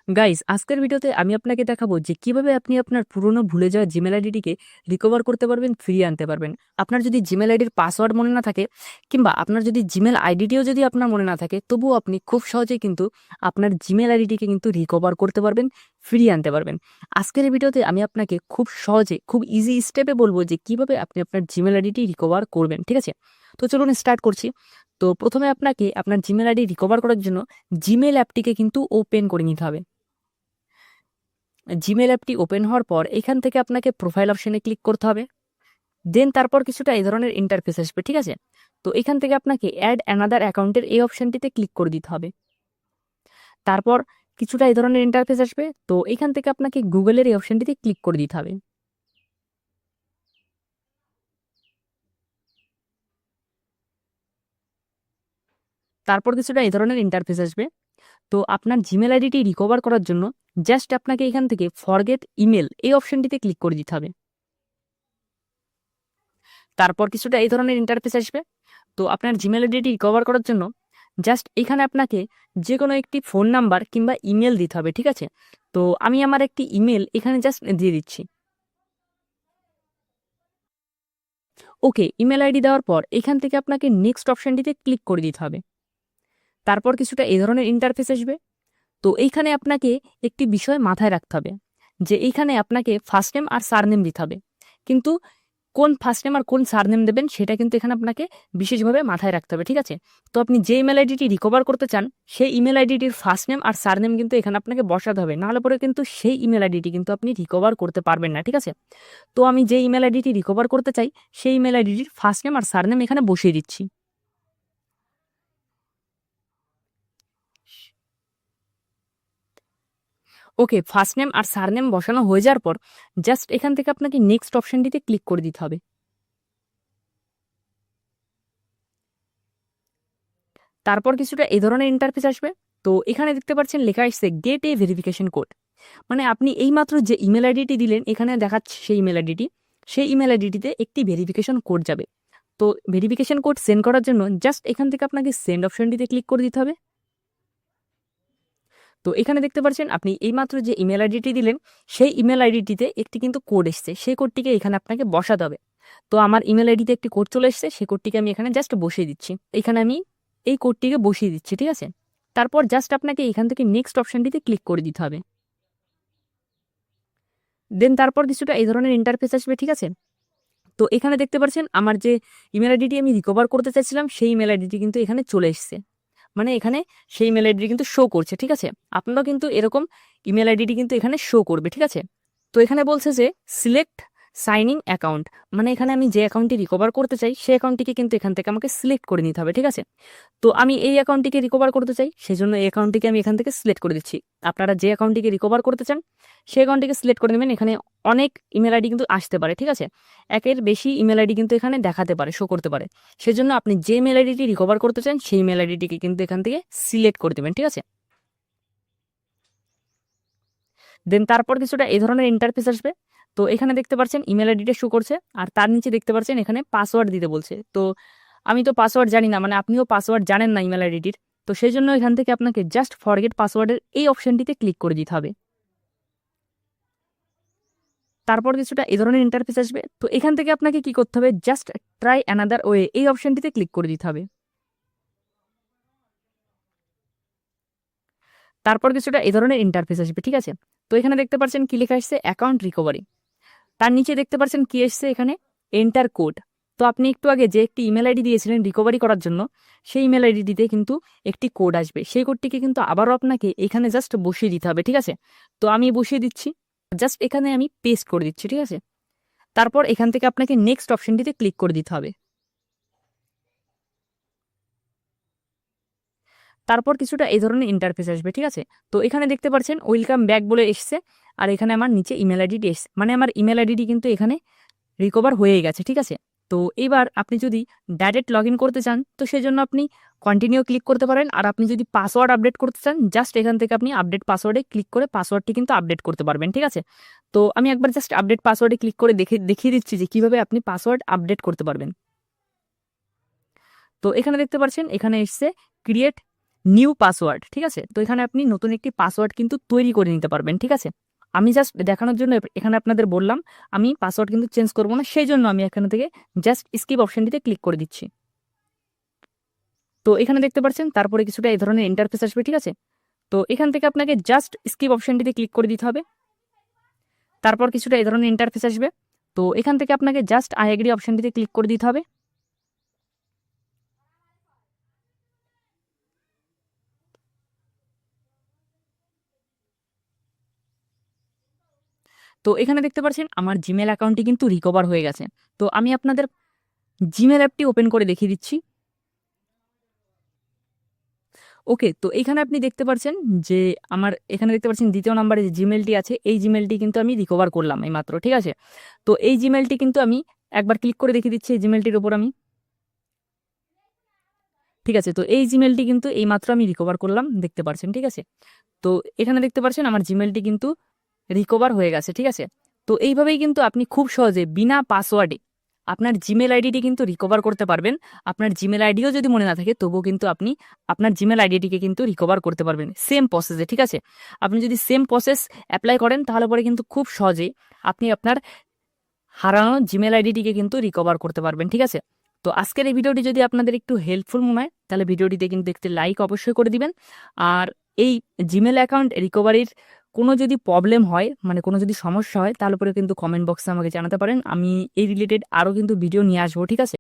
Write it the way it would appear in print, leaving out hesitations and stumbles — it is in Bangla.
গাইস, আজকের ভিডিওতে আমি আপনাকে দেখাবো যে কিভাবে আপনি আপনার পুরনো ভুলে যাওয়া জিমেল আইডিটিকে রিকভার করতে পারবেন, ফিরিয়ে আনতে পারবেন। আপনার যদি জিমেল আইডির পাসওয়ার্ড মনে না থাকে, কিংবা আপনার যদি জিমেল আইডিটিও যদি আপনার মনে না থাকে, তবুও আপনি খুব সহজেই কিন্তু আপনার জিমেল আইডিটিকে কিন্তু রিকভার করতে পারবেন, ফিরিয়ে আনতে পারবেন। আজকের এই ভিডিওতে আমি আপনাকে খুব সহজে, খুব ইজি স্টেপে বলবো যে কিভাবে আপনি আপনার জিমেল আইডিটি রিকভার করবেন। ঠিক আছে, তো চলুন স্টার্ট করছি। তো প্রথমে আপনাকে আপনার জিমেল আইডি রিকভার করার জন্য জিমেল অ্যাপটিকে কিন্তু ওপেন করে নিতে হবে। জিমেল অ্যাপটি ওপেন হওয়ার পর এখান থেকে আপনাকে প্রোফাইল অপশনে ক্লিক করতে হবে। দেন তারপর কিছুটা এই ধরনের ইন্টারফেস আসবে। ঠিক আছে, তো এখান থেকে আপনাকে অ্যাড অ্যানাদার অ্যাকাউন্টের এই অপশনটিতে ক্লিক করে দিতে হবে। তারপর কিছুটা এই ধরনের ইন্টারফেস আসবে, তো এখান থেকে আপনাকে গুগলের এই অপশনটিতে ক্লিক করে দিতে হবে। তারপর কিছুটা এই ধরনের ইন্টারফেস আসবে, তো আপনার জিমেল আইডিটি রিকভার করার জন্য জাস্ট আপনাকে এখান থেকে ফরগেট ইমেল এই অপশনটিতে ক্লিক করে দিতে হবে। তারপর কিছুটা এই ধরনের ইন্টারফেস আসবে, তো আপনার জিমেল আইডিটি রিকভার করার জন্য জাস্ট এখানে আপনাকে যে কোনো একটি ফোন নাম্বার কিংবা ইমেল দিতে হবে। ঠিক আছে, তো আমি আমার একটি ইমেল এখানে জাস্ট দিয়ে দিচ্ছি। ওকে, ইমেল আইডি দেওয়ার পর এখান থেকে আপনাকে নেক্সট অপশনটিতে ক্লিক করে দিতে হবে। তারপর কিছুটা এই ধরনের ইন্টারফেস আসবে, তো এইখানে আপনাকে একটি বিষয় মাথায় রাখতে হবে যে এইখানে আপনাকে ফার্স্ট নেম আর সারনেম দিতে হবে, কিন্তু কোন ফার্স্ট নেম আর কোন সারনেম দেবেন সেটা কিন্তু এখানে আপনাকে বিশেষভাবে মাথায় রাখতে হবে। ঠিক আছে, তো আপনি যে ইমেল আইডিটি রিকভার করতে চান সেই ইমেল আইডিটির ফার্স্ট নেম আর সারনেম কিন্তু এখানে আপনাকে বসাতে হবে, নাহলে পরে কিন্তু সেই ইমেল আইডিটি কিন্তু আপনি রিকভার করতে পারবেন না। ঠিক আছে, তো আমি যে ইমেল আইডিটি রিকভার করতে চাই সেই ইমেল আইডিটির ফার্স্ট নেম আর সারনেম এখানে বসিয়ে দিচ্ছি। ওকে, ফার্স্ট নেম আর সারনেম বসানো হয়ে যাওয়ার পর জাস্ট এখান থেকে আপনাকে নেক্সট অপশনটিতে ক্লিক করে দিতে হবে। তারপর কিছুটা এই ধরনের ইন্টারফেস আসবে, তো এখানে দেখতে পাচ্ছেন লেখা আসছে গেট এ ভেরিফিকেশন কোড। মানে আপনি এইমাত্র যে ইমেল আইডিটি দিলেন এখানে দেখাচ্ছে সেই ইমেল আইডিটি, সেই ইমেল আইডিটিতে একটি ভেরিফিকেশন কোড যাবে। তো ভেরিফিকেশন কোড সেন্ড করার জন্য জাস্ট এখান থেকে আপনাকে সেন্ড অপশনটিতে ক্লিক করে দিতে হবে। তো এখানে দেখতে পাচ্ছেন আপনি এইমাত্র যে ইমেল আইডিটি দিলেন সেই ইমেল আইডিটিতে একটি কিন্তু কোড এসছে, সেই কোডটিকে এখানে আপনাকে বসাতে হবে। তো আমার ইমেল আইডিতে একটি কোড চলে এসছে, সেই কোডটিকে আমি এখানে জাস্ট বসিয়ে দিচ্ছি। এখানে আমি এই কোডটিকে বসিয়ে দিচ্ছি। ঠিক আছে, তারপর জাস্ট আপনাকে এখান থেকে নেক্সট অপশনটিতে ক্লিক করে দিতে হবে। দেন তারপর কিছুটা এই ধরনের ইন্টারফেস আসবে। ঠিক আছে, তো এখানে দেখতে পাচ্ছেন আমার যে ইমেল আইডিটি আমি রিকভার করতে চাইছিলাম সেই ইমেল আইডিটি কিন্তু এখানে চলে এসছে, মানে এখানে সেই ইমেল আইডি কিন্তু শো করছে। ঠিক আছে, আপনারাও কিন্তু এরকম ইমেল আইডিটি কিন্তু এখানে শো করবে। ঠিক আছে, তো এখানে বলছে যে সিলেক্ট সাইনিং অ্যাকাউন্ট, মানে এখানে আমি যে অ্যাকাউন্টটি রিকভার করতে চাই সেই অ্যাকাউন্টটিকে কিন্তু এখান থেকে আমাকে সিলেক্ট করে নিতে হবে। ঠিক আছে, তো আমি এই অ্যাকাউন্টটিকে রিকভার করতে চাই, সেজন্য এই অ্যাকাউন্টটিকে আমি এখান থেকে সিলেক্ট করে দিচ্ছি। আপনারা যে অ্যাকাউন্টটিকে রিকভার করতে চান সেই অ্যাকাউন্টটিকে সিলেক্ট করে নেবেন। এখানে অনেক ইমেল আইডি কিন্তু আসতে পারে। ঠিক আছে, একের বেশি ইমেল আইডি কিন্তু এখানে দেখাতে পারে, শো করতে পারে। সেজন্য আপনি যে ইমেল আইডিটি রিকভার করতে চান সেই ইমেল আইডিটিকে কিন্তু এখান থেকে সিলেক্ট করে দেবেন। ঠিক আছে, দেন তারপর কিছুটা এই ধরনের ইন্টারফেস আসবে, তো এখানে দেখতে পাচ্ছেন ইমেল আইডিটা শো করছে আর তার নিচে দেখতে পাচ্ছেন এখানে পাসওয়ার্ড দিতে বলছে। তো আমি তো পাসওয়ার্ড জানি না, মানে আপনিও পাসওয়ার্ড জানেন না ইমেল আইডিটির, তো সেই জন্য এখান থেকে আপনাকে জাস্ট ফরগেট পাসওয়ার্ডের এই অপশনটিতে ক্লিক করে দিতে হবে। তারপর কিছুটা এই ধরনের ইন্টারফেস আসবে, তো এখান থেকে আপনাকে কি করতে হবে, জাস্ট ট্রাই অ্যানাদার ওয়ে এই অপশনটিতে ক্লিক করে দিতে হবে। তারপর কিছুটা এই ধরনের ইন্টারফেস আসবে। ঠিক আছে, তো এখানে দেখতে পাচ্ছেন কি লেখা আসছে অ্যাকাউন্ট রিকভারি, তার নিচে দেখতে পাচ্ছেন কি এসছে এখানে এন্টার কোড। তো আপনি একটু আগে যে একটি ইমেল আইডি দিয়েছিলেন রিকভারি করার জন্য সেই ইমেল আইডিতে কিন্তু একটি কোড আসবে, সেই কোডটিকে কিন্তু আবারও আপনাকে এখানে জাস্ট বসিয়ে দিতে হবে। ঠিক আছে, তো আমি বসিয়ে দিচ্ছি, জাস্ট এখানে আমি পেস্ট করে দিচ্ছি। ঠিক আছে, তারপর এখান থেকে আপনাকে নেক্সট অপশনটিতে ক্লিক করে দিতে হবে। তারপর কিছুটা এই ধরনের ইন্টারফেস আসবে। ঠিক আছে, তো এখানে দেখতে পাচ্ছেন ওয়েলকাম ব্যাক বলে এসছে, আর এখানে আমার নিচে ইমেল আইডিটি এসছে, মানে আমার ইমেল আইডিটি কিন্তু এখানে রিকভার হয়ে গেছে। ঠিক আছে, তো এবার আপনি যদি ডাইরেক্ট লগ ইন করতে চান তো সেজন্য আপনি কন্টিনিউ ক্লিক করতে পারেন, আর আপনি যদি পাসওয়ার্ড আপডেট করতে চান জাস্ট এখান থেকে আপনি আপডেট পাসওয়ার্ডে ক্লিক করে পাসওয়ার্ডটি কিন্তু আপডেট করতে পারবেন। ঠিক আছে, তো আমি একবার জাস্ট আপডেট পাসওয়ার্ডে ক্লিক করে দেখিয়ে দিচ্ছি যে কিভাবে আপনি পাসওয়ার্ড আপডেট করতে পারবেন। তো এখানে দেখতে পাচ্ছেন এখানে এসছে ক্রিয়েট নিউ পাসওয়ার্ড, ঠিক আছে। তো এখানে আপনি নতুন একটি পাসওয়ার্ড কিন্তু তৈরি করে নিতে পারবেন, ঠিক আছে। আমি জাস্ট দেখানোর জন্য এখানে আপনাদের বললাম আমি পাসওয়ার্ড কিন্তু চেঞ্জ করবো না, সেই জন্য আমি এখান থেকে জাস্ট স্কিপ অপশনটিতে ক্লিক করে দিচ্ছি। তো এখানে দেখতে পাচ্ছেন তারপরে কিছুটা এই ধরনের ইন্টারফেস আসবে, ঠিক আছে। তো এখান থেকে আপনাকে জাস্ট স্কিপ অপশনটিতে ক্লিক করে দিতে হবে। তারপর কিছুটা এই ধরনের ইন্টারফেস আসবে। তো এখান থেকে আপনাকে জাস্ট আই এগ্রি অপশনটিতে ক্লিক করে দিতে হবে। তো এখানে দেখতে পাচ্ছেন আমার জিমেল অ্যাকাউন্টটি কিন্তু রিকভার হয়ে গেছে। তো আমি আপনাদের জিমেল অ্যাপটি ওপেন করে দেখিয়ে দিচ্ছি। ওকে, তো এখানে আপনি দেখতে পাচ্ছেন যে আমার এখানে দেখতে পাচ্ছেন দ্বিতীয় নম্বরে যে জিমেলটি আছে, এই জিমেলটি কিন্তু আমি রিকভার করলাম এই মাত্র, ঠিক আছে। তো এই জিমেলটি কিন্তু আমি একবার ক্লিক করে দেখিয়ে দিচ্ছি এই জিমেলটির উপর আমি, ঠিক আছে। তো এই জিমেলটি কিন্তু এই মাত্র আমি রিকভার করলাম, দেখতে পাচ্ছেন, ঠিক আছে। তো এখানে দেখতে পাচ্ছেন আমার জিমেলটি কিন্তু রিকভার হয়ে গেছে, ঠিক আছে। তো এইভাবেই কিন্তু আপনি খুব সহজে বিনা পাসওয়ার্ডে আপনার জিমেল আইডিটি কিন্তু রিকভার করতে পারবেন। আপনার জিমেল আইডিও যদি মনে না থাকে তবুও কিন্তু আপনি আপনার জিমেল আইডিটিকে কিন্তু রিকভার করতে পারবেন সেম প্রসেসে, ঠিক আছে। আপনি যদি সেম প্রসেস অ্যাপ্লাই করেন তাহলে পরে কিন্তু খুব সহজেই আপনি আপনার হারানো জিমেল আইডিটিকে কিন্তু রিকভার করতে পারবেন, ঠিক আছে। তো আজকের এই ভিডিওটি যদি আপনাদের একটু হেল্পফুল মনে হয় তাহলে ভিডিওটিতে কিন্তু একটি লাইক অবশ্যই করে দিবেন। আর এই জিমেল অ্যাকাউন্ট রিকভারির কোনো যদি প্রবলেম হয়, মানে কোনো যদি সমস্যা হয়, তাহলে পরে কিন্তু কমেন্ট বক্সে আমাকে জানাতে পারেন। আমি এই রিলেটেড আরও কিন্তু ভিডিও নিয়ে আসবো, ঠিক আছে।